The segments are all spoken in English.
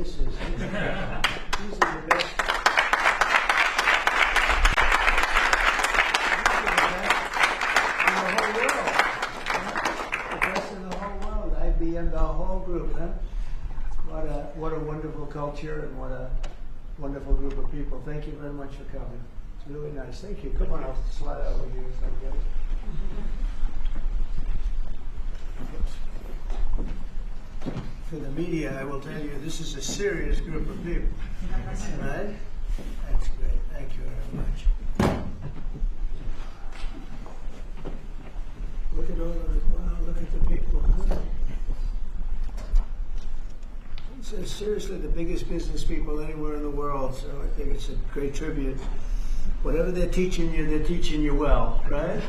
misses. These are the best. IBM, the whole group, huh? What a wonderful culture and what a wonderful group of people. Thank you very much for coming. It's really nice. Thank you. Come on, I'll slide over here. For the media, I will tell you, this is a serious group of people. Right? That's great. Thank you very much. Look at all of it. Wow, look at the people. It's seriously the biggest business people anywhere in the world, so I think it's a great tribute. Whatever they're teaching you well, right?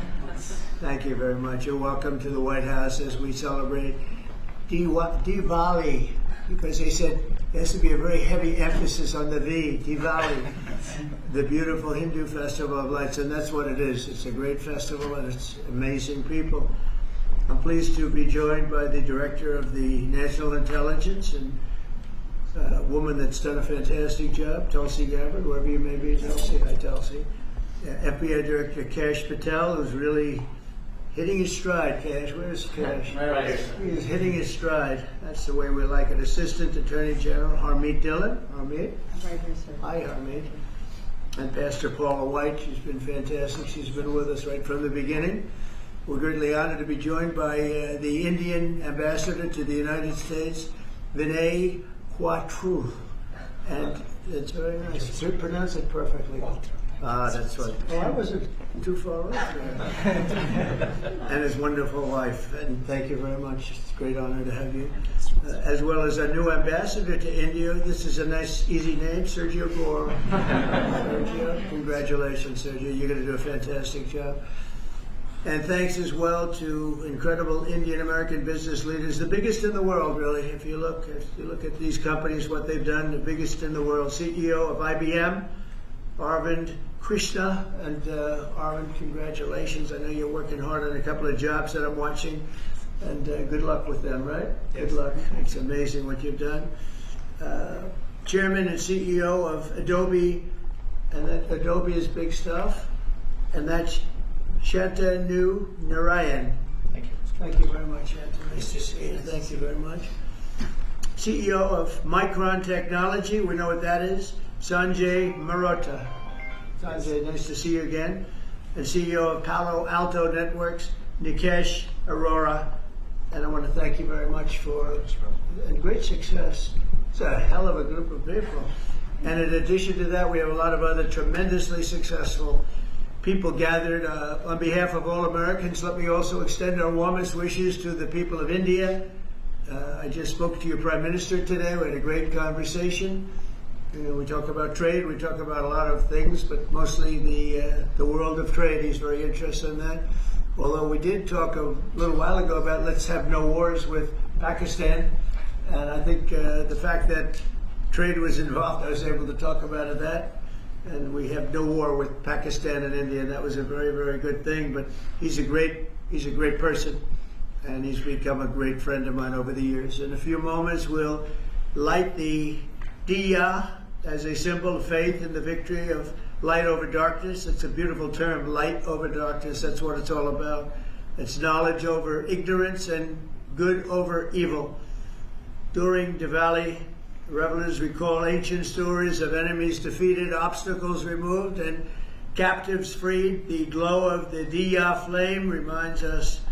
Thank you very much. You're welcome to the White House as we celebrate Diwali, because they said there has to be a very heavy emphasis on the V, Diwali, the beautiful Hindu festival of lights, and that's what it is. It's a great festival and it's amazing people. I'm pleased to be joined by the Director of the National Intelligence and a woman that's done a fantastic job, Tulsi Gabbard, wherever you may be, Tulsi. Hi, Tulsi. FBI Director Kash Patel, who's really hitting his stride. Kash, where's Kash? Right. He is hitting his stride. That's the way we like it. Assistant Attorney General Harmeet Dillon. Harmeet. Right here, sir. Hi, Harmeet. And Pastor Paula White. She's been fantastic. She's been with us right from the beginning. We're greatly honored to be joined by the Indian Ambassador to the United States, Vinay Quatru. And it's very nice. You pronounce it perfectly. Ah, that's right. Oh, I wasn't too far off there. And his wonderful wife. And thank you very much. It's a great honor to have you. As well as our new ambassador to India. This is a nice, easy name, Sergio Gore. Sergio, congratulations, Sergio. You're going to do a fantastic job. And thanks as well to incredible Indian American business leaders, the biggest in the world, really. If you look at these companies, what they've done, the biggest in the world. CEO of IBM, Arvind Krishna, and Arvind, congratulations. I know you're working hard on a couple of jobs that I'm watching, and good luck with them, right? Yes. Good luck. It's amazing what you've done. Chairman and CEO of Adobe, and that Adobe is big stuff, and that's Shantanu Narayan. Thank you. Thank you very much, Shantanu. Nice to see you. Thank you very much. CEO of Micron Technology, we know what that is, Sanjay Marotta. Sanjay, nice to see you again. And CEO of Palo Alto Networks, Nikesh Arora. And I want to thank you very much for and great success. It's a hell of a group of people. And in addition to that, we have a lot of other tremendously successful people gathered. On behalf of all Americans, let me also extend our warmest wishes to the people of India. I just spoke to your Prime Minister today. We had a great conversation. We talk about trade, we talk about a lot of things, but mostly the world of trade. He's very interested in that. Although we did talk a little while ago about let's have no wars with Pakistan. And I think the fact that trade was involved, I was able to talk about that. And we have no war with Pakistan and India, and that was a very, very good thing. But he's a great person, and he's become a great friend of mine over the years. In a few moments, we'll light the Diya as a symbol of faith in the victory of light over darkness. It's a beautiful term, light over darkness. That's what it's all about. It's knowledge over ignorance and good over evil. During Diwali, revelers recall ancient stories of enemies defeated, obstacles removed, and captives freed. The glow of the Diya flame reminds us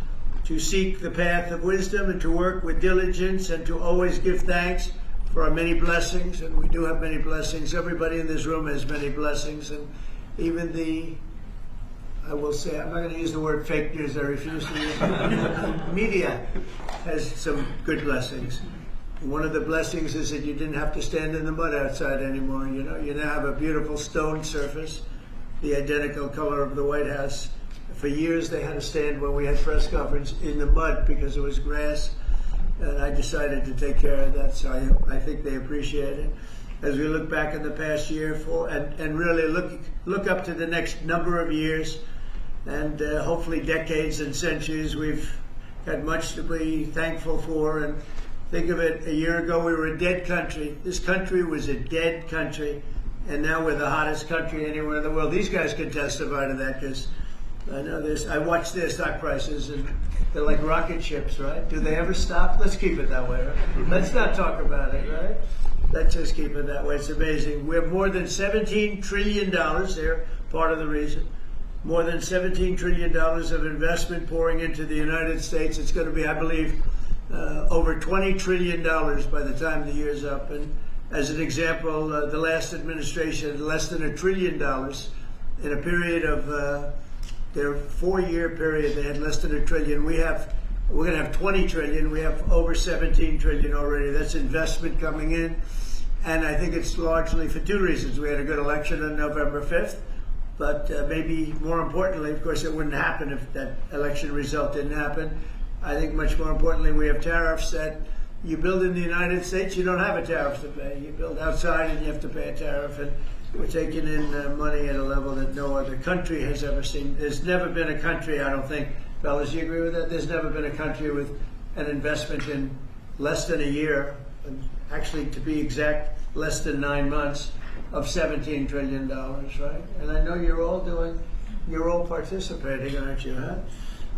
to seek the path of wisdom and to work with diligence and to always give thanks for our many blessings. And we do have many blessings. Everybody in this room has many blessings. And even I will say, I'm not going to use the word fake news, I refuse to use it. The media has some good blessings. One of the blessings is that you didn't have to stand in the mud outside anymore. You know, you now have a beautiful stone surface, the identical color of the White House. For years they had to stand when we had press conference in the mud because it was grass, and I decided to take care of that, so I think they appreciate it. As we look back in the past year and really look up to the next number of years and hopefully decades and centuries, we've got much to be thankful for, and Think of it, a year ago we were a dead country. This country was a dead country, and now we're the hottest country anywhere in the world. These guys can testify to that because I know this. I watch their stock prices, and they're like rocket ships, right? Do they ever stop? Let's keep it that way, right? Let's not talk about it, right? Let's just keep it that way. It's amazing. We have more than $17 trillion. They're part of the reason. More than $17 trillion of investment pouring into the United States. It's going to be, I believe, over $20 trillion by the time the year's up. And as an example, the last administration had less than $1 trillion in a period of their 4-year period. They had less than $1 trillion. We're going to have 20 trillion. We have over 17 trillion already. That's investment coming in. And I think it's largely for two reasons. We had a good election on November 5th, but maybe more importantly, of course, it wouldn't happen if that election result didn't happen. I think much more importantly, we have tariffs that you build in the United States, you don't have a tariff to pay. You build outside and you have to pay a tariff. And we're taking in money at a level that no other country has ever seen. There's never been a country, I don't think, fellas, you agree with that? There's never been a country with an investment in less than a year, actually to be exact, less than 9 months, of $17 trillion, right? And I know you're all participating, aren't you, huh?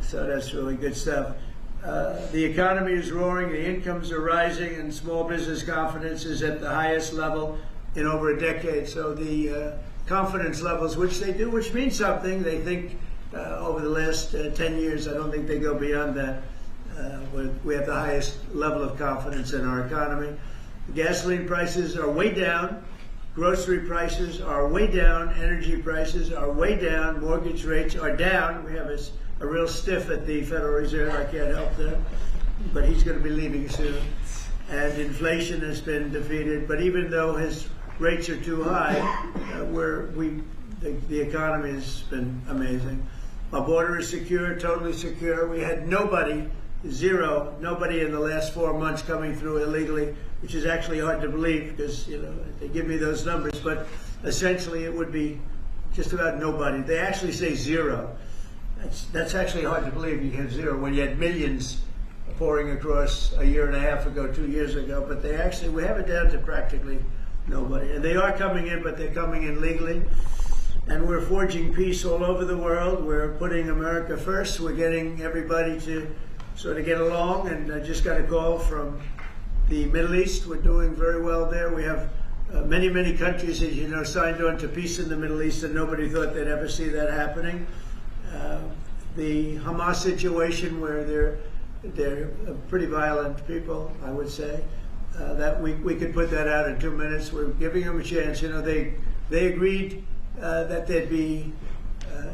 So that's really good stuff. The economy is roaring, the incomes are rising, and small business confidence is at the highest level in over a decade. So the confidence levels, which means something, they think over the last 10 years, I don't think they go beyond that. We have the highest level of confidence in our economy. Gasoline prices are way down. Grocery prices are way down. Energy prices are way down. Mortgage rates are down. We have a real stiff at the Federal Reserve. I can't help that. But he's going to be leaving soon. And inflation has been defeated. But even though his rates are too high, the economy has been amazing. Our border is secure, totally secure. We had nobody in the last 4 months coming through illegally, which is actually hard to believe because, they give me those numbers, but essentially it would be just about nobody. They actually say zero. That's actually hard to believe. You have zero when you had millions pouring across a year and a half ago, 2 years ago, but we have it down to practically nobody. And they are coming in, but they're coming in legally. And we're forging peace all over the world. We're putting America first. We're getting everybody to sort of get along. And I just got a call from the Middle East. We're doing very well there. We have many, many countries, as you know, signed on to peace in the Middle East, and nobody thought they'd ever see that happening. The Hamas situation, where they're pretty violent people, I would say, that we could put that out in 2 minutes. We're giving them a chance. They agreed that they'd be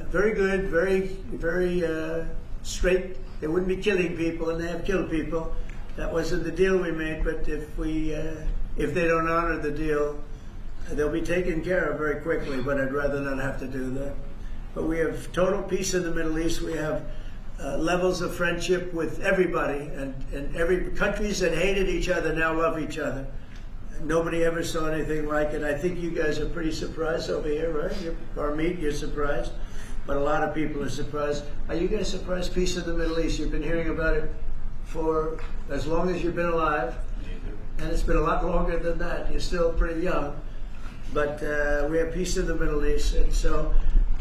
very good, very straight. They wouldn't be killing people, and they have killed people. That wasn't the deal we made, but if they don't honor the deal, they'll be taken care of very quickly, but I'd rather not have to do that. But we have total peace in the Middle East. We have levels of friendship with everybody, and every countries that hated each other now love each other. Nobody ever saw anything like it. I think you guys are pretty surprised over here, right? You're surprised, but a lot of people are surprised. Are you guys surprised? Peace in the Middle East. You've been hearing about it for as long as you've been alive, and it's been a lot longer than that. You're still pretty young, but we have peace in the Middle East, and so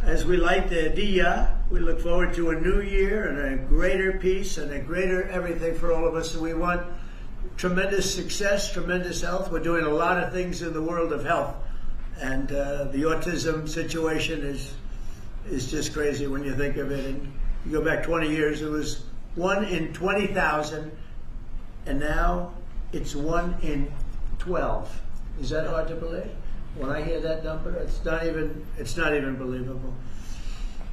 as we light the Diya, we look forward to a new year and a greater peace and a greater everything for all of us. And we want tremendous success, tremendous health. We're doing a lot of things in the world of health, and the autism situation is just crazy when you think of it. And you go back 20 years, it was 1 in 20,000, and now it's 1 in 12. Is that hard to believe? When I hear that number, it's not even believable.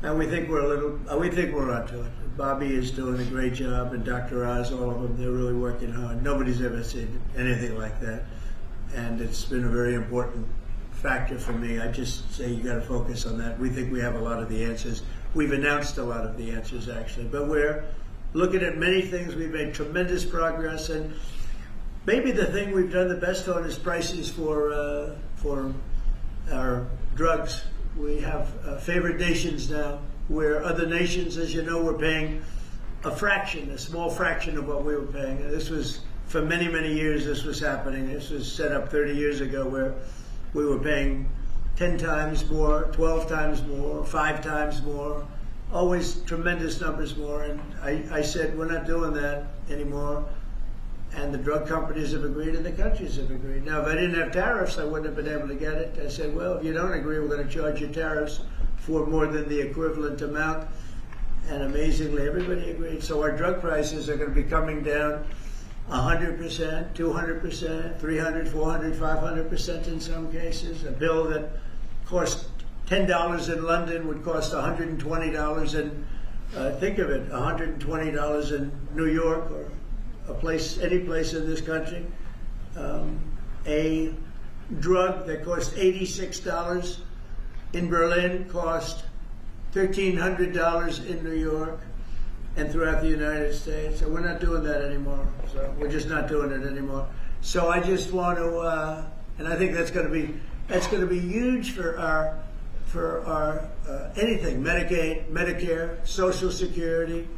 And we think we're onto it. Bobby is doing a great job, and Dr. Oz, all of them, they're really working hard. Nobody's ever seen anything like that. And it's been a very important factor for me. I just say you got to focus on that. We think we have a lot of the answers. We've announced a lot of the answers, actually. But we're looking at many things. We've made tremendous progress. And maybe the thing we've done the best on is prices for our drugs. We have favored nations now, where other nations, as you know, were paying a small fraction of what we were paying. And this was for many, many years this was happening. This was set up 30 years ago where we were paying 10 times more, 12 times more, 5 times more, always tremendous numbers more. And I said, we're not doing that anymore. And the drug companies have agreed and the countries have agreed. Now, if I didn't have tariffs, I wouldn't have been able to get it. I said, well, if you don't agree, we're going to charge you tariffs for more than the equivalent amount. And amazingly, everybody agreed. So our drug prices are going to be coming down 100%, 200%, 300, 400, 500% in some cases. A pill that cost $10 in London would cost $120 in, think of it, $120 in New York or any place in this country. A drug that cost $86 in Berlin cost $1,300 in New York and throughout the United States. So we're not doing that anymore. So we're just not doing it anymore. So I just want to, and I think that's going to be huge for our anything, Medicaid, Medicare, Social Security,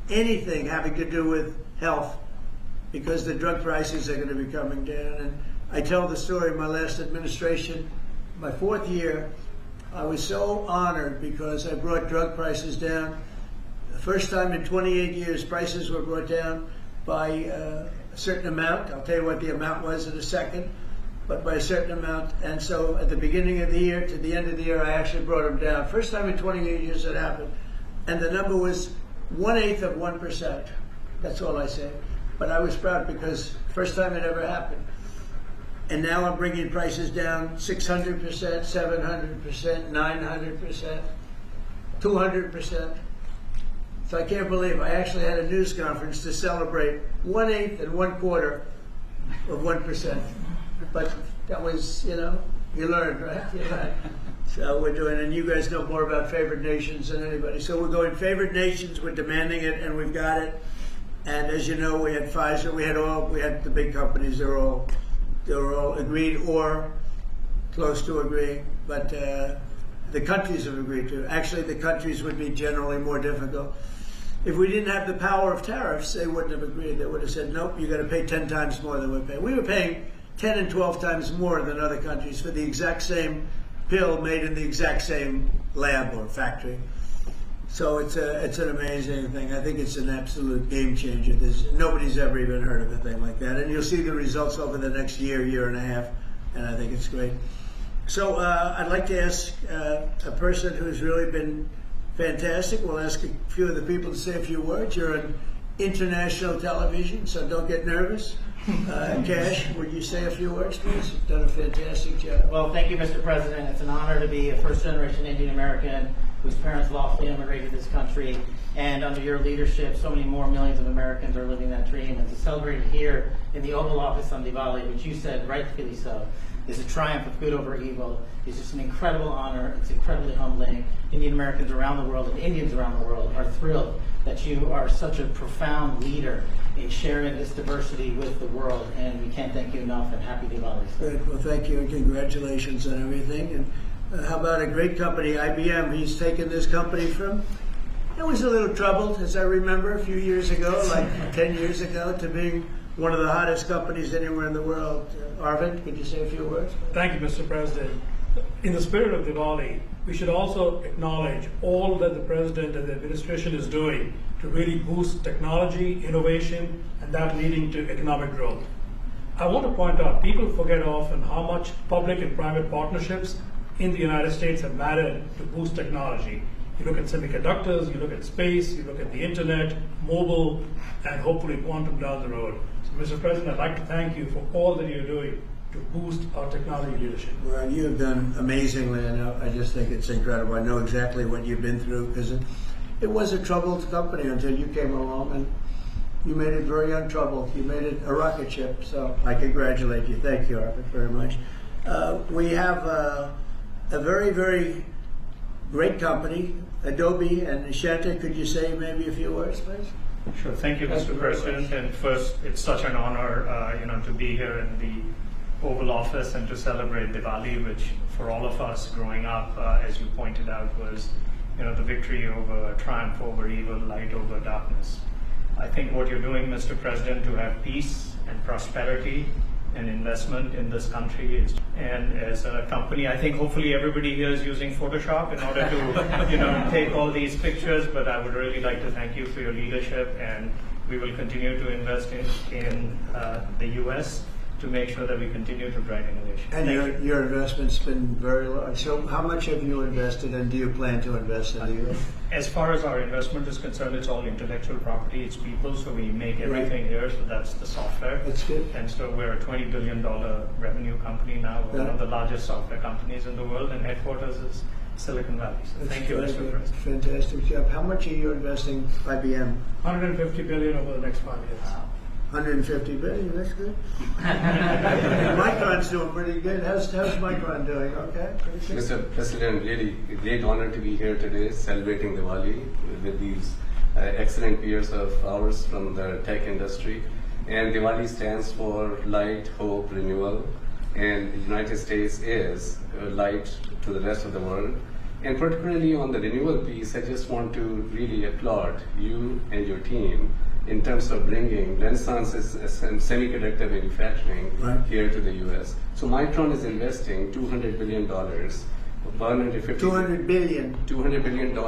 anything having to do with health, because the drug prices are going to be coming down. And I tell the story, my last administration, my 4th year, I was so honored because I brought drug prices down. The first time in 28 years, prices were brought down by a certain amount. I'll tell you what the amount was in a second, but by a certain amount. And so at the beginning of the year to the end of the year, I actually brought them down. First time in 28 years it happened. And the number was 1/8 of 1%. That's all I say. But I was proud because first time it ever happened. And now I'm bringing prices down 600%, 700%, 900%, 200%. So I can't believe I actually had a news conference to celebrate 1/8 and 1/4 of 1%. But that was, you learned, right? You learned. So we're doing, and you guys know more about favored nations than anybody. So we're going favored nations, we're demanding it, and we've got it. And as you know, we had Pfizer, we had the big companies, they were all agreed or close to agreeing, but the countries have agreed to. Actually, the countries would be generally more difficult. If we didn't have the power of tariffs, they wouldn't have agreed. They would have said, nope, you got to pay 10 times more than we're paying. We were paying 10 and 12 times more than other countries for the exact same pill made in the exact same lab or factory. So it's an amazing thing. I think it's an absolute game changer. Nobody's ever even heard of a thing like that. And you'll see the results over the next year and a half, and I think it's great. So I'd like to ask a person who's really been fantastic. We'll ask a few of the people to say a few words. You're on international television, so don't get nervous. Cash, would you say a few words, please? You've done a fantastic job. Well, thank you, Mr. President. It's an honor to be a first-generation Indian American whose parents lawfully immigrated to this country, and under your leadership, so many more millions of Americans are living that dream. And to celebrate it here in the Oval Office on Diwali, which you said, rightfully so, is a triumph of good over evil. It's just an incredible honor. It's incredibly humbling. Indian Americans around the world and Indians around the world are thrilled that you are such a profound leader in sharing this diversity with the world, and we can't thank you enough, and happy Diwali. Good. Well, thank you, and congratulations on everything. And how about a great company, IBM? He's taken this company from, it was a little troubled, as I remember, a few years ago, like 10 years ago, to being one of the hottest companies anywhere in the world. Arvind, could you say a few words? Thank you, Mr. President. In the spirit of Diwali, we should also acknowledge all that the President and the administration is doing to really boost technology, innovation, and that leading to economic growth. I want to point out, people forget often how much public and private partnerships in the United States have mattered to boost technology. You look at semiconductors, you look at space, you look at the internet, mobile, and hopefully quantum down the road. So, Mr. President, I'd like to thank you for all that you're doing to boost our technology leadership. Well, you have done amazingly, and I just think it's incredible. I know exactly what you've been through, because it was a troubled company until you came along, and you made it very untroubled. You made it a rocket ship, so I congratulate you. Thank you, Arvind, very much. We have a very, very great company, Adobe and Nishanta. Could you say maybe a few words, please? Sure. Thank you, Mr. President. And first, it's such an honor, to be here in the Oval Office and to celebrate Diwali, which for all of us growing up, as you pointed out, was, the victory over triumph over evil, light over darkness. I think what you're doing, Mr. President, to have peace and prosperity and investment in this country. And as a company, I think hopefully everybody here is using Photoshop in order to take all these pictures, but I would really like to thank you for your leadership, and we will continue to invest in the U.S. to make sure that we continue to drive innovation. And your investment's been very large. So how much have you invested, and do you plan to invest in the U.S.? As far as our investment is concerned, it's all intellectual property, it's people, so we make everything here, so that's the software. That's good. And so we're a $20 billion revenue company now. We're one of the largest software companies in the world, and headquarters is Silicon Valley. So thank you, Mr. President. Fantastic job. How much are you investing, IBM? $150 billion over the next 5 years. 150 billion, that's good. Micron's doing pretty good. How's Micron doing? Okay. Mr. President, really a great honor to be here today celebrating Diwali with these excellent peers of ours from the tech industry. And Diwali stands for light, hope, renewal. And the United States is light to the rest of the world. And particularly on the renewal piece, I just want to really applaud you and your team in terms of bringing Renaissance's semiconductor manufacturing here to the U.S. So Micron is investing $200 billion, $200 billion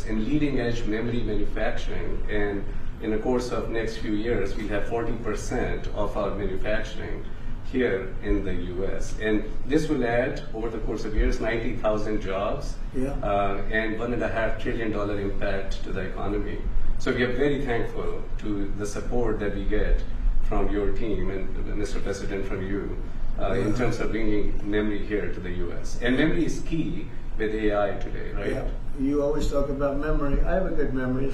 in leading edge memory manufacturing, and in the course of next few years, we'll have 40% of our manufacturing here in the U.S. And this will add, over the course of years, 90,000 jobs and $1.5 trillion impact to the economy. So we are very thankful to the support that we get from your team and Mr. President, from you, in terms of bringing memory here to the U.S. And memory is key with AI today, right? Yeah. You always talk about memory. I have a good memory.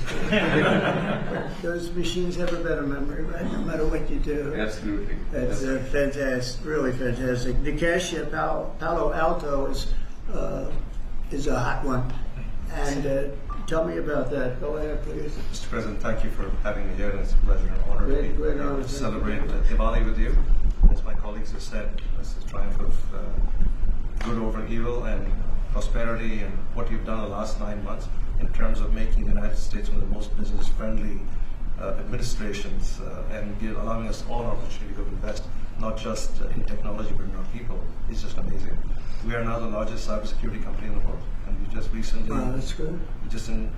Those machines have a better memory, right? No matter what you do. Absolutely. That's fantastic, really fantastic. Nikesh, Palo Alto is a hot one. And tell me about that. Go ahead, please. Mr. President, thank you for having me here, and it's a pleasure and honor to be Great here honor. to celebrate Diwali with you. As my colleagues have said, this is a triumph of good over evil and prosperity, and what you've done the last 9 months in terms of making the United States one of the most business-friendly administrations and allowing us all an opportunity to invest, not just in technology but in our people, is just amazing. We are now the largest cybersecurity company in the world, and we just recently that's good.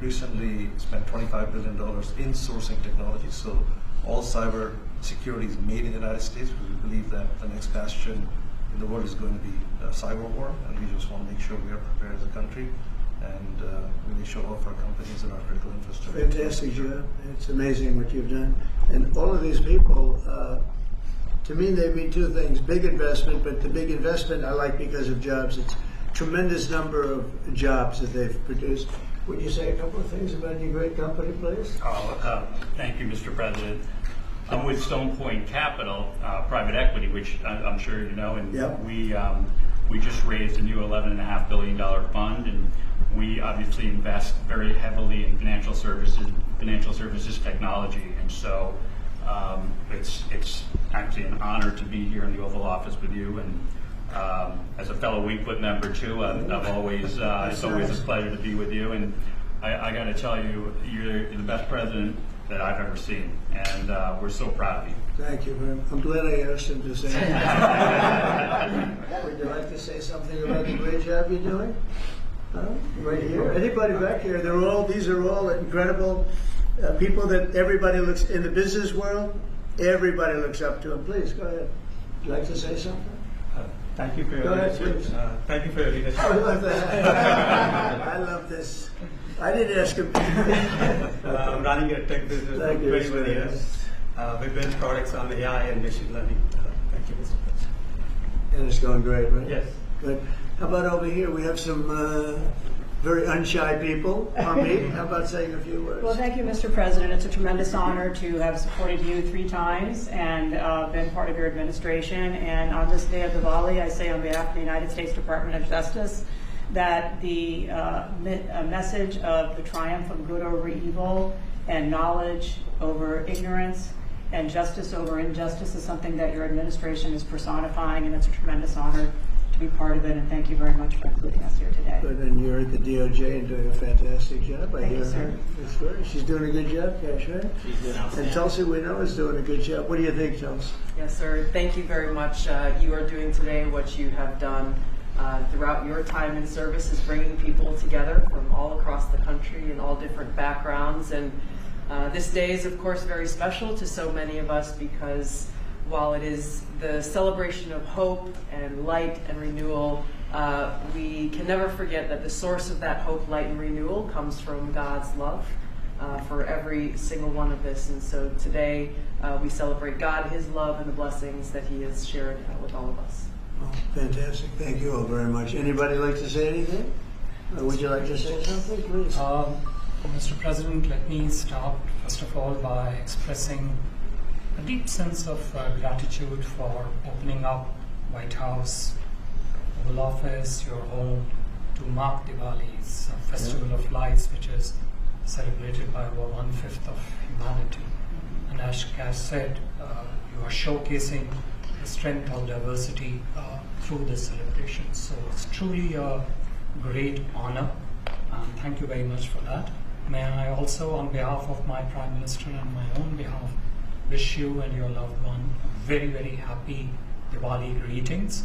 recently spent $25 billion in sourcing technology. So all cyber security is made in the United States, because we believe that the next bastion in the world is going to be cyber war, and we just want to make sure we are prepared as a country and really show off our companies and our critical infrastructure. Fantastic job. It's amazing what you've done. And all of these people, to me, they mean two things. Big investment, but the big investment I like because of jobs. It's a tremendous number of jobs that they've produced. Would you say a couple of things about your great company, please? Thank you, Mr. President. I'm with Stone Point Capital, private equity, which I'm sure you know, and we just raised a new $11.5 billion fund, and we obviously invest very heavily in financial services technology, and so it's actually an honor to be here in the Oval Office with you, and as a fellow Wingfoot member too, I've always it's always a pleasure to be with you, and I got to tell you, you're the best president that I've ever seen, and we're so proud of you. Thank you very much. I'm glad I asked him to say that. Would you like to say something about the great job you're doing? Right here. Anybody back here? These are all incredible people that everybody looks, in the business world, everybody looks up to them. Please, go ahead. Would you like to say something? Thank you for your Go ahead, leadership. please. Thank you for your leadership. I love that. I love this. I didn't ask him. I'm running a tech business for 21 years. We build products on AI and machine learning. Thank you, Mr. President. And it's going great, right? Yes. Good. How about over here? We have some very unshy people. Harmeet, how about saying a few words? Well, thank you, Mr. President. It's a tremendous honor to have supported you 3 times and been part of your administration. And on this day of Diwali, I say on behalf of the United States Department of Justice that the message of the triumph of good over evil and knowledge over ignorance and justice over injustice is something that your administration is personifying, and it's a tremendous honor to be be part of it, and thank you very much for including us here today. But then you're at the DOJ and doing a fantastic job. I Thank you, hear sir. her. That's right. She's doing a good job, Cash, right? She's doing And outstanding. Tulsi, we know, is doing a good job. What do you think, Tulsi? Yes, sir. Thank you very much. You are doing today what you have done throughout your time in service, is bringing people together from all across the country and all different backgrounds. And this day is, of course, very special to so many of us because while it is the celebration of hope and light and renewal, we can never forget that the source of that hope, light, and renewal comes from God's love for every single one of this. And so today we celebrate God, His love, and the blessings that He has shared with all of us. Oh, fantastic. Thank you all very much. Anybody like to say anything? Would you like to say something, please? Mr. President, let me start first of all by expressing a deep sense of gratitude for opening up White House, Oval Office, your home, to mark Diwali. It's a festival of lights which is celebrated by over 1/5 of humanity. And as Cass said, you are showcasing the strength of diversity through this celebration. So it's truly a great honor. Thank you very much for that. May I also, on behalf of my Prime Minister and my own behalf, wish you and your loved one a very, very happy Diwali greetings,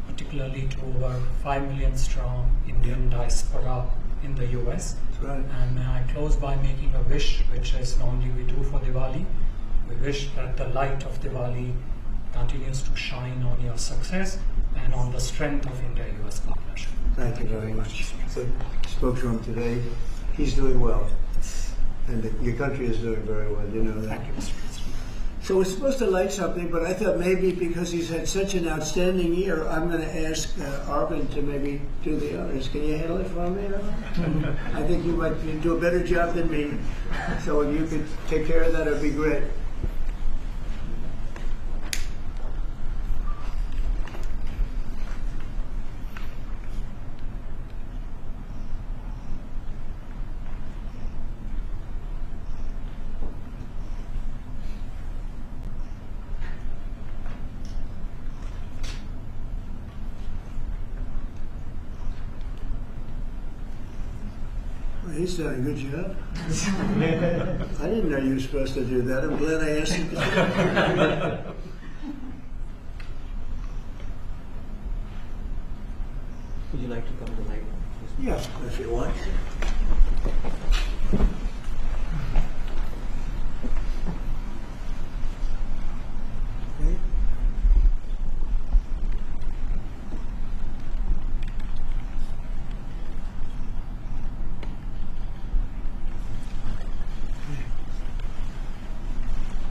particularly to over 5 million strong Indian diaspora in the US. That's right. And may I close by making a wish, which is normally we do for Diwali. We wish that the light of Diwali continues to shine on your success and on the strength of India-US partnership. Thank you very much. I spoke to him today. He's doing well. And your country is doing very well. You know that. Thank you, Mr. President. So we're supposed to light something, but I thought maybe because he's had such an outstanding year, I'm going to ask Arvind to maybe do the honors. Can you handle it for me, Arvind? I think you might do a better job than me. So if you could take care of that, it'd be great. Well, he's done a good job. I didn't know you were supposed to do that. I'm glad I asked him to do it. Would you like to come to the light? Yeah, if you want. Okay.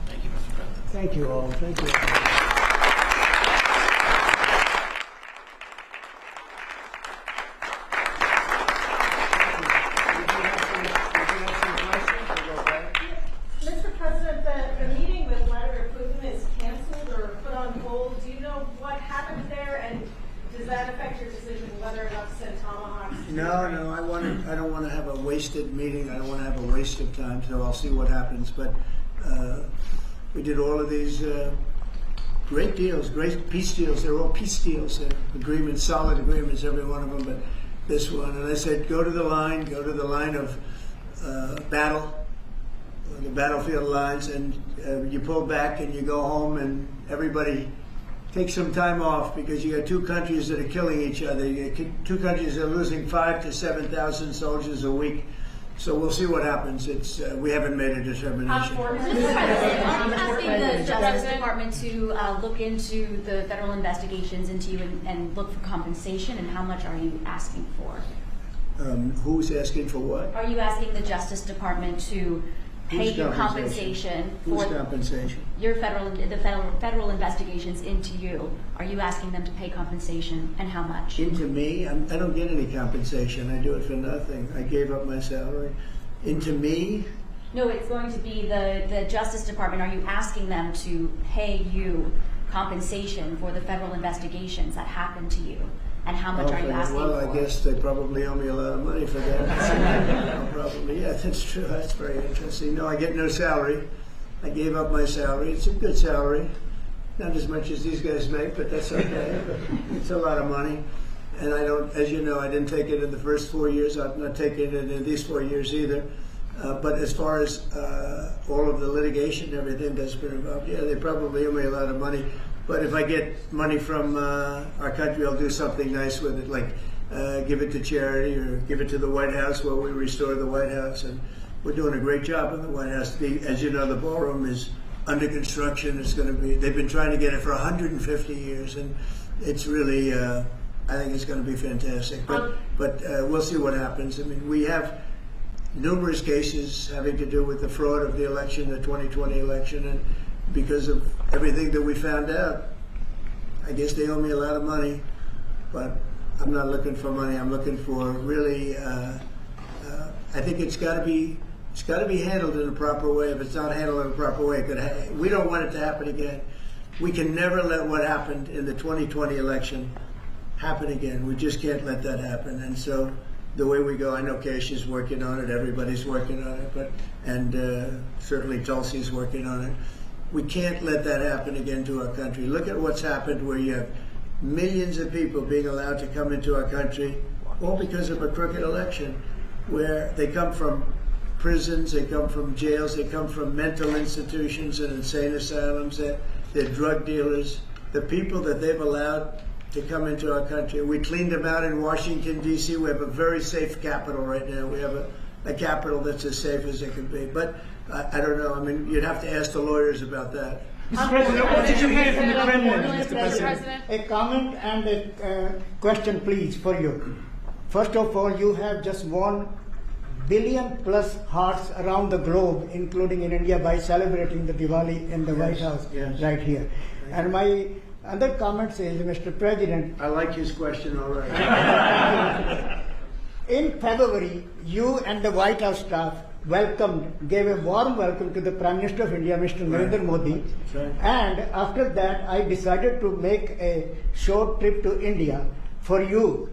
Thank you, Mr. President. Thank you all. Thank you. Mr. President, the meeting with Vladimir Putin is canceled or put on hold. Do you know what happened there, and does that affect your decision whether or not to send tomahawks? to No, Ukraine? I don't want to have a wasted meeting. I don't want to have a waste of time. So I'll see what happens. But we did all of these great deals, great peace deals. They're all peace deals, agreements, solid agreements, every one of them. But this one, and I said, go to the line of battle, the battlefield lines, and you pull back and you go home, and everybody take some time off because you got two countries that are killing each other. You got two countries that are losing 5,000 to 7,000 soldiers a week. So we'll see what happens. It's we haven't made a determination. Mr. President, I'm asking the Justice Department to look into the federal investigations into you and look for compensation, and how much are you asking for? Who's asking for what? Are you asking the Justice Department to pay Whose you compensation Whose for compensation? your federal investigations into you? Are you asking them to pay compensation, and how much? Into me? I don't get any compensation. I do it for nothing. I gave up my salary. Into me? No, it's going to be the Justice Department. Are you asking them to pay you compensation for the federal investigations that happened to you? And how much are you asking well, for? I guess they probably owe me a lot of money for that. Probably, yeah, that's true. That's very interesting. No, I get no salary. I gave up my salary. It's a good salary. Not as much as these guys make, but that's okay. It's a lot of money. And I don't, as you know, I didn't take it in the first 4 years. I'm not taking it in these 4 years either. But as far as all of the litigation and everything that's been involved, yeah, they probably owe me a lot of money. But if I get money from our country, I'll do something nice with it, like give it to charity or give it to the White House while we restore the White House. And we're doing a great job in the White House. As you know, the ballroom is under construction. It's going to be, they've been trying to get it for 150 years, and it's really, I think it's going to be fantastic. But we'll see what happens. I mean, we have numerous cases having to do with the fraud of the election, the 2020 election, and because of everything that we found out, I guess they owe me a lot of money, but I'm not looking for money. I'm looking for really, I think it's got to be handled in a proper way. If it's not handled in a proper way, we don't want it to happen again. We can never let what happened in the 2020 election happen again. We just can't let that happen. And so the way we go, I know Keisha's working on it, everybody's working on it, and certainly Tulsi's working on it. We can't let that happen again to our country. Look at what's happened where you have millions of people being allowed to come into our country, all because of a crooked election, where they come from prisons, they come from jails, they come from mental institutions and insane asylums, they're drug dealers. The people that they've allowed to come into our country, we cleaned them out in Washington, D.C. We have a very safe capital right now. We have a capital that's as safe as it can be. But I don't know. I mean, you'd have to ask the lawyers about that. Mr. President, what did you hear from the Kremlin, Mr. President? A comment and a question, please, for you. First of all, you have just 1 billion plus hearts around the globe, including in India, by celebrating the Diwali in the White House right here. And my other comment says, Mr. President, I like his question already. In February, you and the White House staff gave a warm welcome to the Prime Minister of India, Mr. Narendra Modi. Right. And after that, I decided to make a short trip to India for you,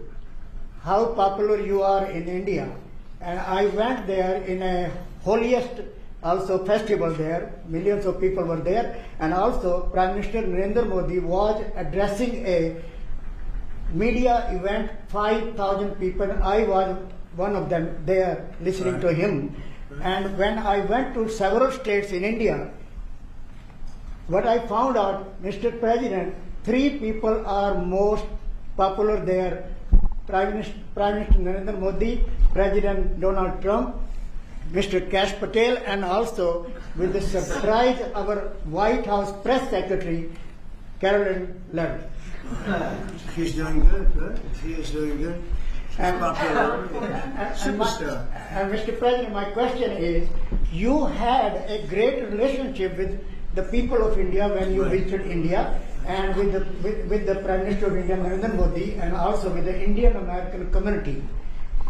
how popular you are in India. And I went there in a holiest also festival there. Millions of people were there. And also Prime Minister Narendra Modi was addressing a media event, 5,000 people. I was one of them there listening to him. And when I went to several states in India, what I found out, Mr. President, 3 people are most popular there. Prime Minister Narendra Modi, President Donald Trump, Mr. Kash Patel, and also with the surprise, our White House Press Secretary, Caroline Levitt. She's doing good, right? She is doing good. And, Superstar. And Mr. President, my question is, you had a great relationship with the people of India when you visited India, and with the Prime Minister of India, Narendra Modi, and also with the Indian American community.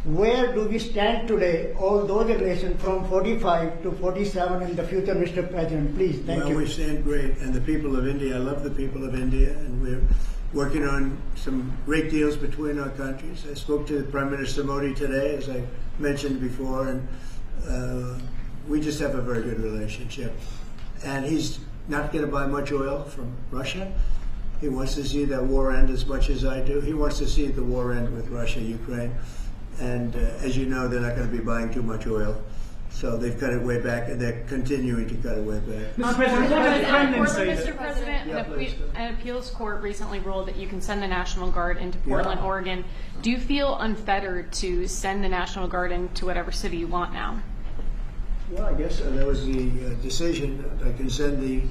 Where do we stand today, all those relations from 45 to 47 in the future, Mr. President? Please, thank you. Well, we stand great, and the people of India, I love the people of India, and we're working on some great deals between our countries. I spoke to Prime Minister Modi today, as I mentioned before, and we just have a very good relationship. And he's not going to buy much oil from Russia. He wants to see that war end as much as I do. He wants to see the war end with Russia, Ukraine. And as you know, they're not going to be buying too much oil. So they've cut it way back, and they're continuing to cut it way back. Mr. President, what did the Kremlin say? Mr. President, an appeals court recently ruled that you can send the National Guard into Portland, Oregon. Do you feel unfettered to send the National Guard into whatever city you want now? Well, I guess that was the decision. I can send the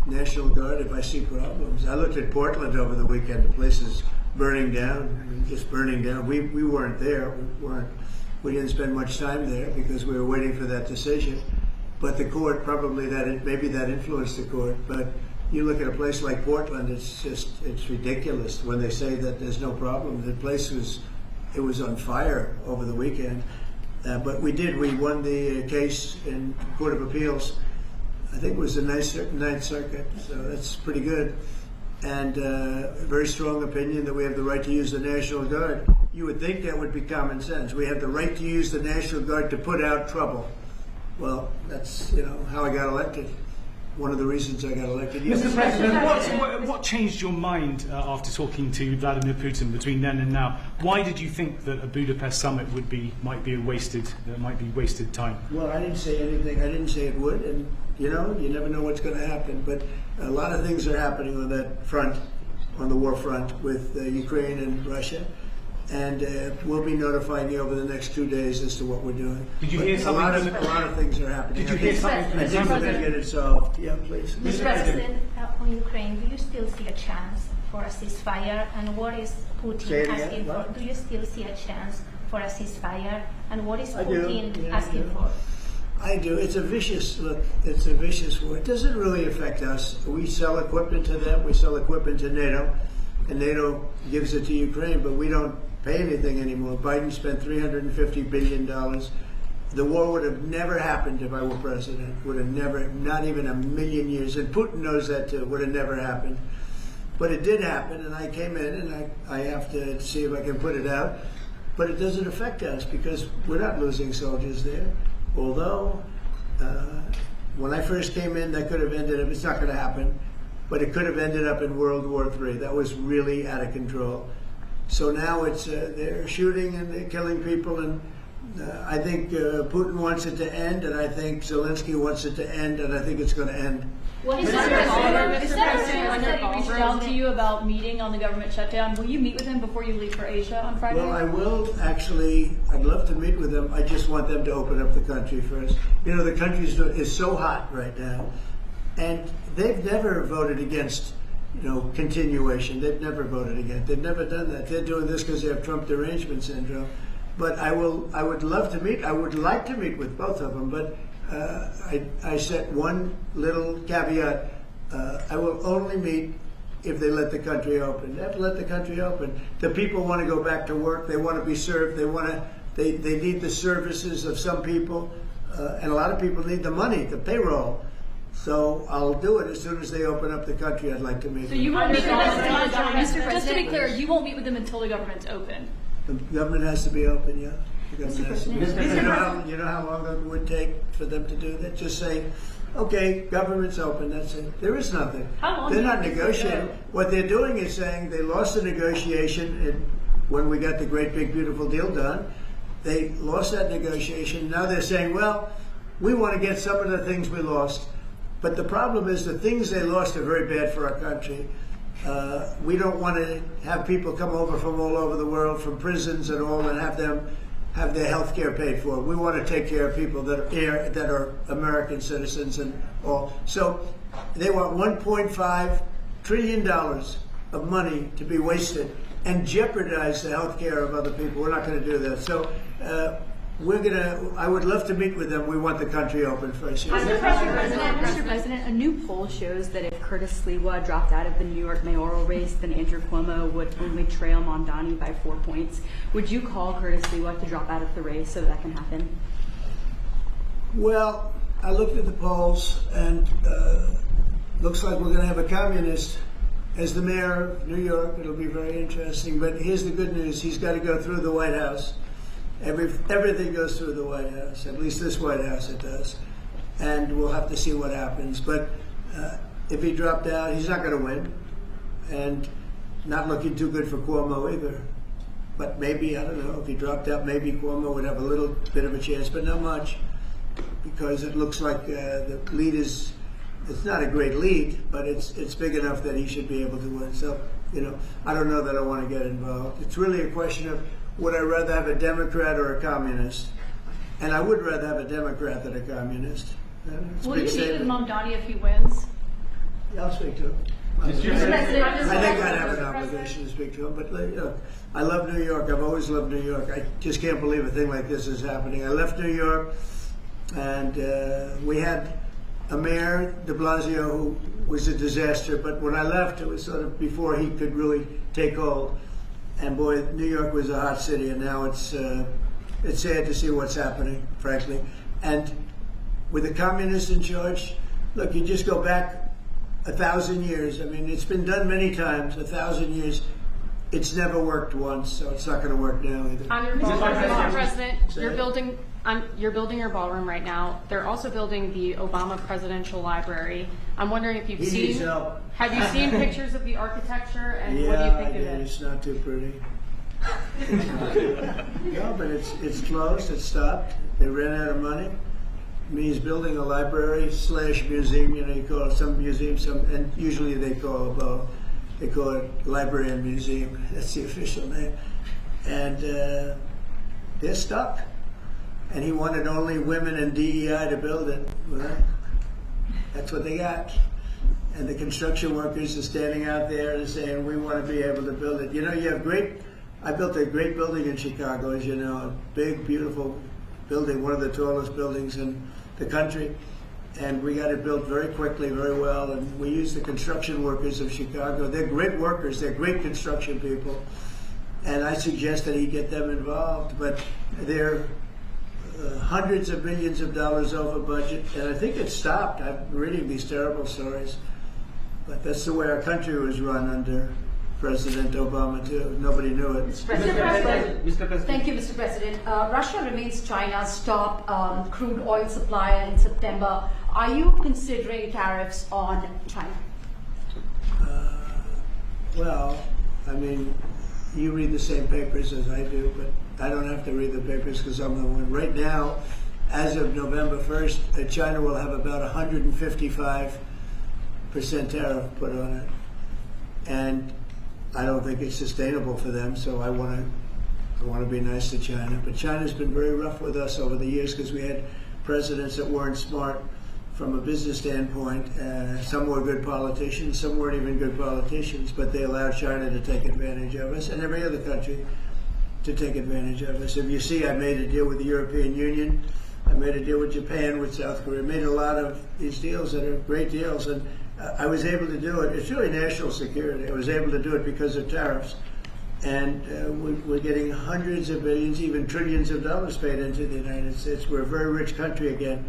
National Guard if I see problems. I looked at Portland over the weekend. The place is burning down, just burning down. We weren't there. We didn't spend much time there because we were waiting for that decision. But the court, probably maybe that influenced the court. But you look at a place like Portland, it's ridiculous when they say that there's no problem. The place was on fire over the weekend. But we won the case in Court of Appeals. I think it was the Ninth Circuit, so that's pretty good. And a very strong opinion that we have the right to use the National Guard. You would think that would be common sense. We have the right to use the National Guard to put out trouble. Well, that's how I got elected. one of the reasons I got elected. Mr. President, what changed your mind after talking to Vladimir Putin between then and now? Why did you think that a Budapest summit might be wasted time? Well, I didn't say anything. I didn't say it would, and you never know what's going to happen. But a lot of things are happening on that front, on the war front with Ukraine and Russia. And we'll be notifying you over the next 2 days as to what we're doing. Did you hear something? A lot of things are happening. Did you hear something? I think we're going to get it solved. Yeah, please. Mr. President, on Ukraine, do you still see a chance for a ceasefire? And what is Putin asking for? Do you still see a chance for a ceasefire? And what is Putin asking for? I do. It's a vicious war. It doesn't really affect us. We sell equipment to them. We sell equipment to NATO, and NATO gives it to Ukraine, but we don't pay anything anymore. Biden spent $350 billion. The war would have never happened if I were president. Would have never, not even a million years. And Putin knows that too. Would have never happened. But it did happen, and I came in, and I have to see if I can put it out. But it doesn't affect us because we're not losing soldiers there. Although, when I first came in, that could have ended up, it's not going to happen, but it could have ended up in World War III. That was really out of control. So now it's they're shooting and they're killing people, and I think Putin wants it to end, and I think Zelensky wants it to end, and I think it's going to end. Well, is that he reached out to you about meeting on the government shutdown? Will you meet with him before you leave for Asia on Friday? Well, I will actually. I'd love to meet with them. I just want them to open up the country first. The country is so hot right now, and they've never voted against continuation. They've never voted against. They've never done that. They're doing this because they have Trump derangement syndrome. But I would love to meet. I would like to meet with both of them. But I set one little caveat. I will only meet if they let the country open. They have to let the country open. The people want to go back to work. They want to be served. They need the services of some people, and a lot of people need the money, the payroll. So I'll do it as soon as they open up the country. I'd like to meet. So you won't meet with them, just to be clear, you won't meet with them until the government's open. The government has to be open, yeah. The government has to be open. You know how long it would take for them to do that? Just say, okay, government's open, that's it. There is nothing. How long they're not negotiating. What they're doing is saying they lost the negotiation when we got the great big beautiful deal done. They lost that negotiation. Now they're saying, well, we want to get some of the things we lost. But the problem is the things they lost are very bad for our country. We don't want to have people come over from all over the world, from prisons and all, and have them have their health care paid for. We want to take care of people that are American citizens and all. So they want $1.5 trillion of money to be wasted and jeopardize the health care of other people. We're not going to do that. So I would love to meet with them. We want the country open first. Mr. President, a new poll shows that if Curtis Sliwa dropped out of the New York mayoral race, then Andrew Cuomo would only trail Mondani by 4 points. Would you call Curtis Sliwa to drop out of the race so that can happen? Well, I looked at the polls, and looks like we're going to have a communist as the mayor of New York. It'll be very interesting. But here's the good news. He's got to go through the White House. Everything goes through the White House, at least this White House it does. And we'll have to see what happens. But if he dropped out, he's not going to win. And not looking too good for Cuomo either. But maybe, I don't know, if he dropped out, maybe Cuomo would have a little bit of a chance, but not much. Because it looks like the lead it's not a great lead, but it's big enough that he should be able to win. So, I don't know that I want to get involved. It's really a question of, would I rather have a Democrat or a communist? And I would rather have a Democrat than a communist. Will you meet with Mondani if he wins? Yeah, I'll speak to him. I think I'd have an obligation to speak to him. But I love New York. I've always loved New York. I just can't believe a thing like this is happening. I left New York, and we had a mayor, de Blasio, who was a disaster. But when I left, it was sort of before he could really take hold. And boy, New York was a hot city, and now it's sad to see what's happening, frankly. And with the communists in charge, look, you just go back 1,000 years. I mean, it's been done many times, 1,000 years. It's never worked once, so it's not going to work now either. On your ballroom, Mr. President, Say you're it. building your ballroom right now. They're also building the Obama Presidential Library. I'm wondering if you've He seen. needs help. Have you seen pictures of the architecture and Yeah, what do you think I of did. it? It's not too pretty. No, but it's closed. It's stopped. They ran out of money. I mean, he's building a library / museum. You know, you call it some museum, and usually they call it both. They call it library and museum. That's the official name. And they're stuck. And he wanted only women and DEI to build it. Well, that's what they got. And the construction workers are standing out there and saying, we want to be able to build it. You know, you have I built a great building in Chicago, as you know, a big, beautiful building, one of the tallest buildings in the country. And we got it built very quickly, very well. And we used the construction workers of Chicago. They're great workers. They're great construction people. And I suggested he get them involved. But they're hundreds of millions of dollars over budget. And I think it stopped. I'm reading these terrible stories. But that's the way our country was run under President Obama, too. Nobody knew it. Mr. President. Thank you, Mr. President. Russia remains China's top crude oil supplier in September. Are you considering tariffs on China? Well, I mean, you read the same papers as I do, but I don't have to read the papers because I'm the one. Right now, as of November 1st, China will have about 155% tariff put on it. And I don't think it's sustainable for them, so I want to be nice to China. But China's been very rough with us over the years because we had presidents that weren't smart from a business standpoint. Some were good politicians, some weren't even good politicians, but they allowed China to take advantage of us and every other country to take advantage of us. If you see, I made a deal with the European Union, I made a deal with Japan, with South Korea, made a lot of these deals that are great deals, and I was able to do it. It's really national security. I was able to do it because of tariffs. And we're getting hundreds of billions, even trillions of dollars paid into the United States. We're a very rich country again.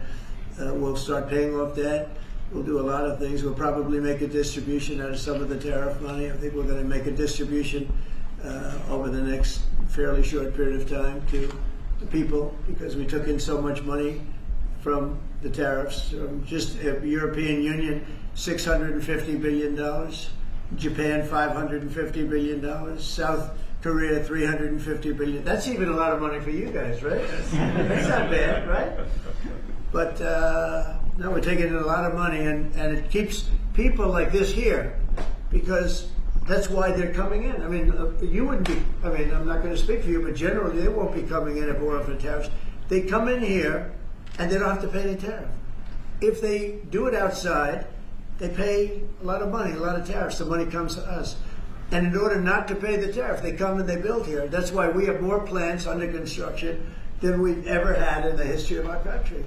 We'll start paying off debt. We'll do a lot of things. We'll probably make a distribution out of some of the tariff money. I think we're going to make a distribution over the next fairly short period of time to the people because we took in so much money from the tariffs. Just European Union, $650 billion. Japan, $550 billion. South Korea, $350 billion. That's even a lot of money for you guys, right? That's not bad, right? But no, we're taking in a lot of money, and it keeps people like this here because that's why they're coming in. I mean, you wouldn't be, I mean, I'm not going to speak for you, but generally they won't be coming in if it weren't for tariffs. They come in here and they don't have to pay any tariff. If they do it outside, they pay a lot of money, a lot of tariffs. The money comes to us. And in order not to pay the tariff, they come and they build here. That's why we have more plants under construction than we've ever had in the history of our country.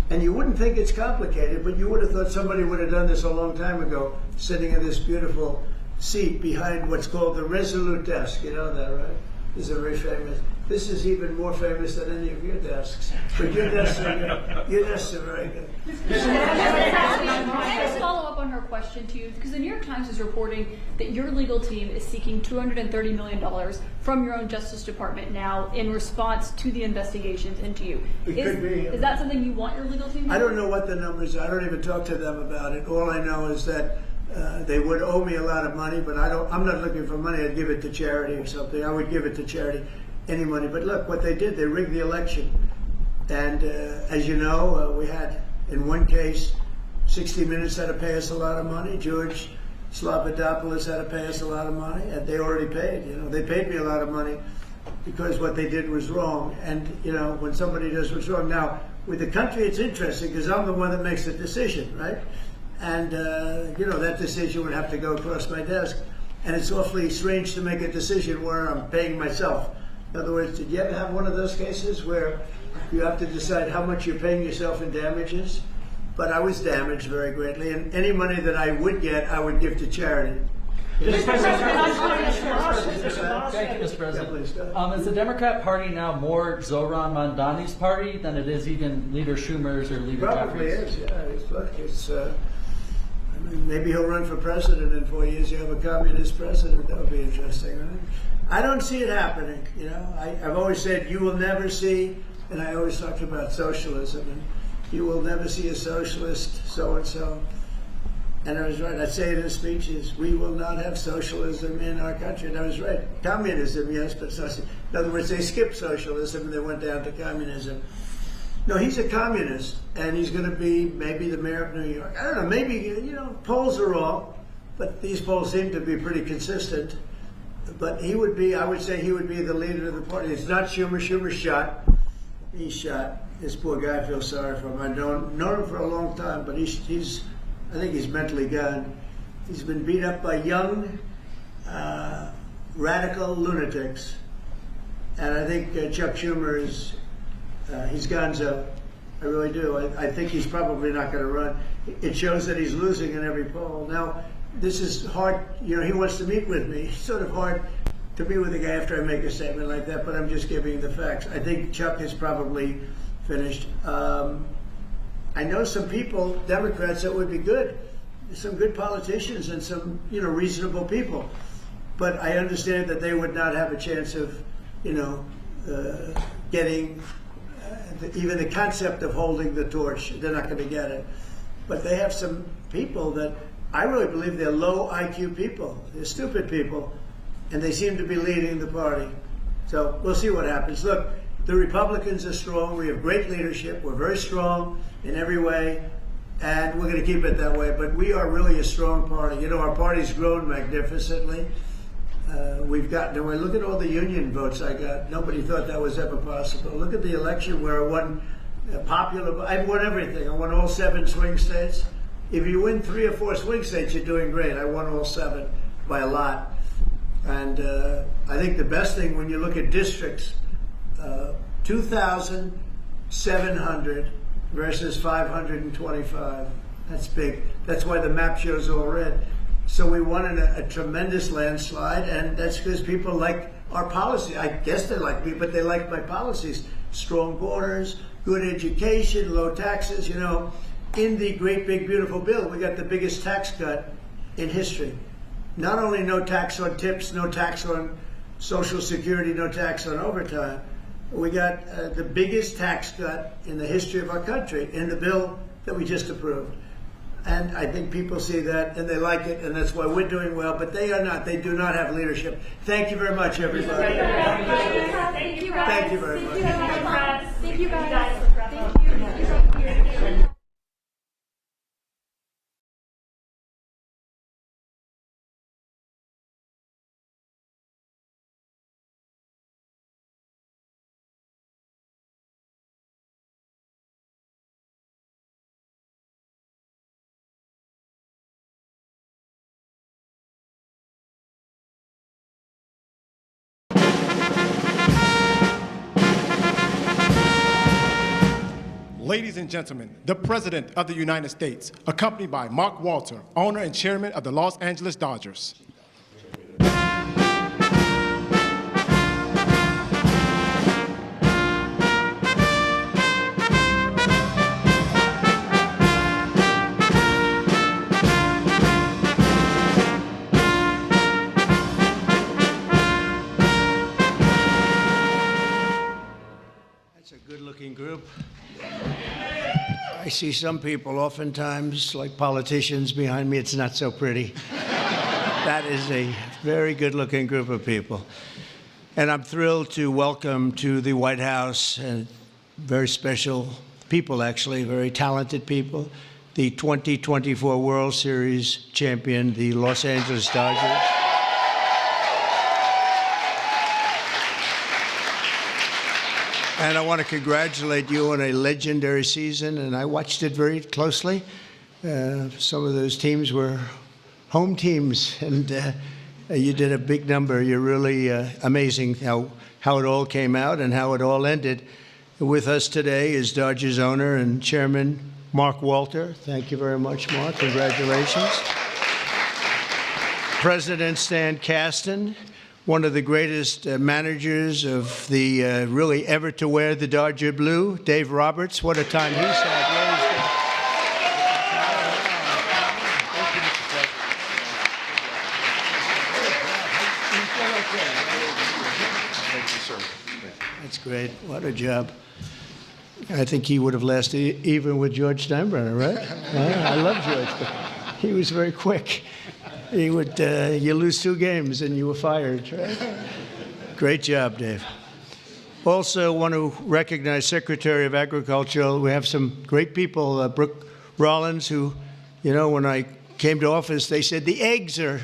And you wouldn't think it's complicated, but you would have thought somebody would have done this a long time ago, sitting in this beautiful seat behind what's called the Resolute desk. You know that, right? This is a very famous. This is even more famous than any of your desks. But your desks are very good. Can I just follow up on her question to you? Because the New York Times is reporting that your legal team is seeking $230 million from your own Justice Department now in response to the investigations into you. Is that something you want your legal team to do? I don't know what the numbers are. I don't even talk to them about it. All I know is that they would owe me a lot of money, but I'm not looking for money. I'd give it to charity or something. I would give it to charity, any money. But look, what they did, they rigged the election. And as you know, we had, in one case, 60 Minutes had to pay us a lot of money. George Slobodanopoulos had to pay us a lot of money, and they already paid. You know, they paid me a lot of money because what they did was wrong. And you know, when somebody does what's wrong, now with the country, it's interesting because I'm the one that makes the decision, right? And you know, that decision would have to go across my desk, and it's awfully strange to make a decision where I'm paying myself. In other words, did you ever have one of those cases where you have to decide how much you're paying yourself in damages? But I was damaged very greatly, and any money that I would get, I would give to charity. Thank you, Mr. President. Is the Democrat Party now more Zohran Mamdani's party than it is even Leader Schumer's or Leader Probably Jeffries? is, yeah. Look, it's, I Maybe he'll run for president in 4 years. You have a communist president. That would be interesting, right? I don't see it happening. You know, I've always said you will never see, and I always talked about socialism, and you will never see a socialist so-and-so. And I was right. I say it in speeches. We will not have socialism in our country. And I was right. Communism, yes, but socialism. In other words, they skipped socialism and they went down to communism. No, he's a communist, and he's going to be maybe the mayor of New York. I don't know. Maybe, you know, polls are wrong, but these polls seem to be pretty consistent. But he would be, I would say he would be the leader of the party. It's not Schumer. Schumer's shot. He's shot. This poor guy, I feel sorry for him. I've known him for a long time, but he's I think he's mentally gone. He's been beat up by young, radical lunatics. And I think Chuck Schumer is, he's gonzo. I really do. I think he's probably not going to run. It shows that he's losing in every poll. Now, this is hard. You know, he wants to meet with me. It's sort of hard to meet with a guy after I make a statement like that, but I'm just giving the facts. I think Chuck is probably finished. I know some people, Democrats, that would be good. Some good politicians and some, you know, reasonable people. But I understand that they would not have a chance of, you know, getting even the concept of holding the torch. They're not going to get it. But they have some people that I really believe they're low IQ people. They're stupid people. And they seem to be leading the party. So we'll see what happens. Look, the Republicans are strong. We have great leadership. We're very strong in every way, and we're going to keep it that way. But we are really a strong party. You know, our party's grown magnificently. We've gotten, when I look at all the union votes I got, nobody thought that was ever possible. Look at the election where I won I won everything. I won all 7 swing states. If you win 3 or 4 swing states, you're doing great. I won all 7 by a lot. And I think the best thing when you look at districts, 2,700 versus 525. That's big. That's why the map shows all red. So we won in a tremendous landslide, and that's because people like our policy. I guess they like me, but they like my policies. Strong borders, good education, low taxes. You know, in the great big beautiful bill, we got the biggest tax cut in history. Not only no tax on tips, no tax on Social Security, no tax on overtime, we got the biggest tax cut in the history of our country in the bill that we just approved. And I think people see that and they like it, and that's why we're doing well, but they are not. They do not have leadership. Thank you very much, everybody. Thank you, guys. Thank you very much. Thank you, guys. Thank you. Ladies and gentlemen, the President of the United States, accompanied by Mark Walter, owner and chairman of the Los Angeles Dodgers. That's a good-looking group. I see some people oftentimes, like politicians behind me, it's not so pretty. That is a very good-looking group of people. And I'm thrilled to welcome to the White House and very special people, actually, very talented people, the 2024 World Series champion, the Los Angeles Dodgers. And I want to congratulate you on a legendary season, and I watched it very closely. Some of those teams were home teams, and you did a big number. You're really amazing how it all came out and how it all ended. With us today is Dodgers owner and chairman Mark Walter. Thank you very much, Mark. Congratulations. President Stan Kasten, one of the greatest managers of the really ever to wear the Dodger blue, Dave Roberts. What a time he's had. Thank you, sir. That's great. What a job. I think he would have lasted even with George Steinbrenner, right? I love George, but he was very quick. He would, you lose 2 games and you were fired, right? Great job, Dave. Also want to recognize Secretary of Agriculture. We have some great people, Brooke Rollins, who, you know, when I came to office, they said the eggs are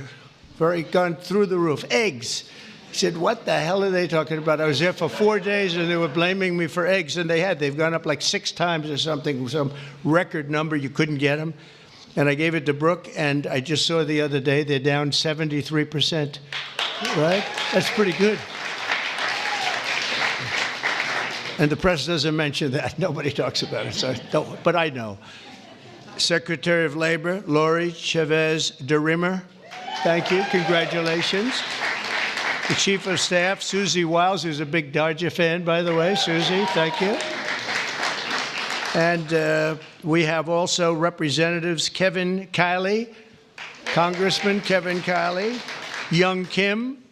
gone through the roof. Eggs. I said, what the hell are they talking about? I was there for 4 days and they were blaming me for eggs, and they've gone up like 6 times or something, some record number. You couldn't get them. And I gave it to Brooke, and I just saw the other day they're down 73%. Right? That's pretty good. And the press doesn't mention that. Nobody talks about it, so don't, but I know. Secretary of Labor, Lori Chavez de Rimmer. Thank you. Congratulations. The Chief of Staff, Susie Wiles, who's a big Dodger fan, by the way. Susie, thank you. And we have also Representatives Kevin Kiley, Congressman Kevin Kiley, Young Kim,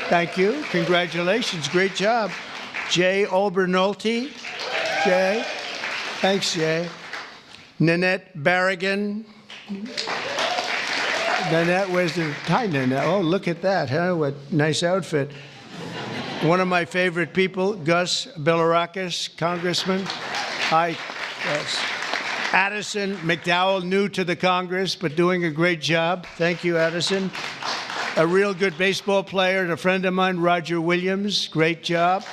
thank you. Congratulations. Great job. Jay Olbernolte. Jay. Thanks, Jay. Nanette Barrigan. Nanette, where's the... Hi, Nanette. Oh, look at that, huh? What nice outfit. One of my favorite people, Gus Bilirakis, Congressman. Hi, Gus. Addison McDowell, new to the Congress, but doing a great job. Thank you, Addison. A real good baseball player and a friend of mine, Roger Williams. Great job.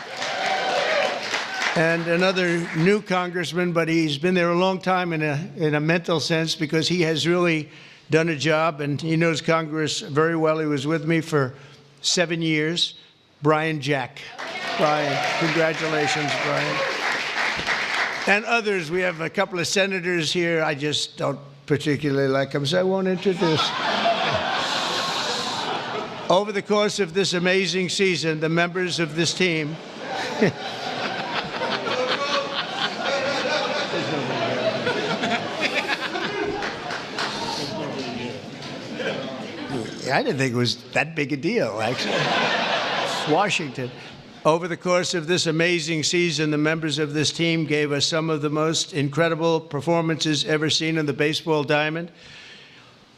And another new congressman, but he's been there a long time in a mental sense, because he has really done a job and he knows Congress very well. He was with me for 7 years. Brian Jack. Brian, congratulations, Brian. And others. We have a couple of senators here. I just don't particularly like them, so I won't introduce. Over the course of this amazing season, the members of this team I didn't think it was that big a deal, actually. Washington. Over the course of this amazing season, the members of this team gave us some of the most incredible performances ever seen in the baseball diamond.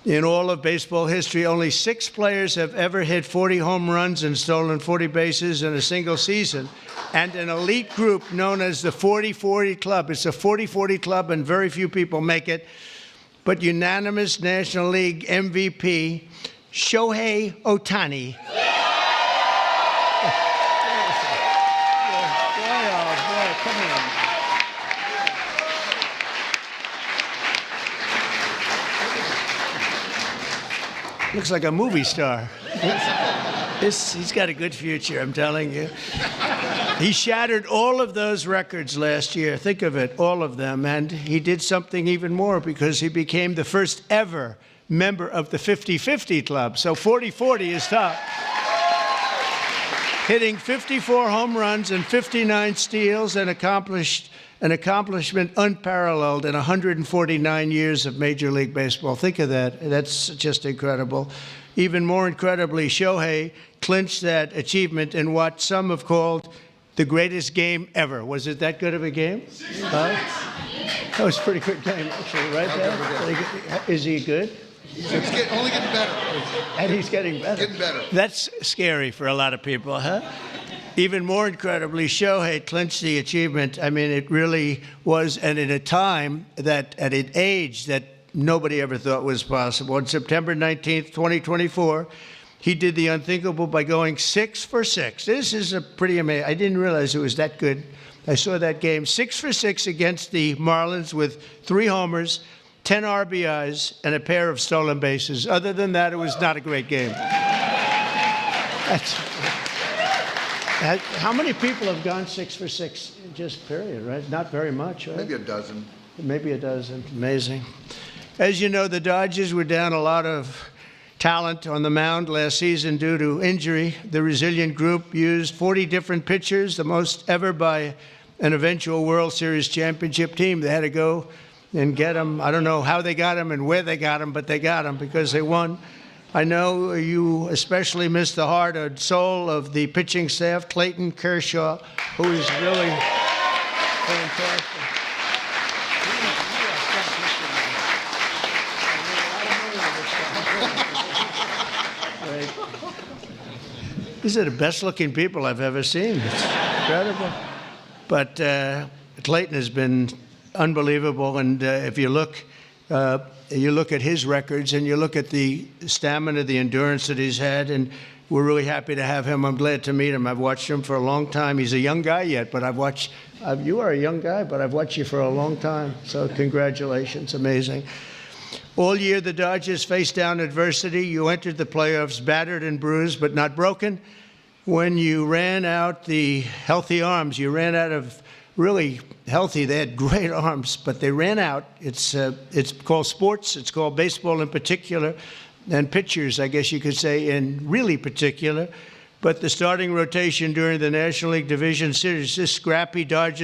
In all of baseball history, only 6 players have ever hit 40 home runs and stolen 40 bases in a single season. And an elite group known as the 40-40 Club. It's a 40-40 Club, and very few people make it. But unanimous National League MVP, Shohei Ohtani. Looks like a movie star. He's got a good future, I'm telling you. He shattered all of those records last year. Think of it, all of them. And he did something even more, because he became the first ever member of the 50-50 Club. So 40-40 is top. Hitting 54 home runs and 59 steals, and accomplished an accomplishment unparalleled in 149 years of Major League Baseball. Think of that. That's just incredible. Even more incredibly, Shohei clinched that achievement in what some have called the greatest game ever. Was it that good of a game? That was a pretty good game, actually, right there? Is he good? He's only getting better. And he's getting better. Getting better. That's scary for a lot of people, huh? Even more incredibly, Shohei clinched the achievement. I mean, it really was, and at a time that, at an age that nobody ever thought was possible. On September 19th, 2024, he did the unthinkable by going 6 for 6. This is a pretty amazing. I didn't realize it was that good. I saw that game, 6 for 6 against the Marlins with 3 homers, 10 RBIs, and a pair of stolen bases. Other than that, it was not a great game. How many people have gone 6 for 6, just period, right? Not very much, right? Maybe a dozen. Maybe a dozen. Amazing. As you know, the Dodgers were down a lot of talent on the mound last season due to injury. The resilient group used 40 different pitchers, the most ever by an eventual World Series championship team. They had to go and get them. I don't know how they got them and where they got them, but they got them because they won. I know you especially miss the heart and soul of the pitching staff, Clayton Kershaw, who is really fantastic. These are the best-looking people I've ever seen. It's incredible. But Clayton has been unbelievable, and if you look at his records and you look at the stamina, the endurance that he's had, and we're really happy to have him. I'm glad to meet him. I've watched him for a long time. He's a young guy yet, but you are a young guy, but I've watched you for a long time. So congratulations, amazing. All year the Dodgers faced down adversity. You entered the playoffs battered and bruised, but not broken. When you ran out the healthy arms, you ran out of really healthy. They had great arms, but they ran out. It's called sports. It's called baseball in particular, and pitchers, I guess you could say, in really particular. But the starting rotation during the National League Division Series, this scrappy Dodgers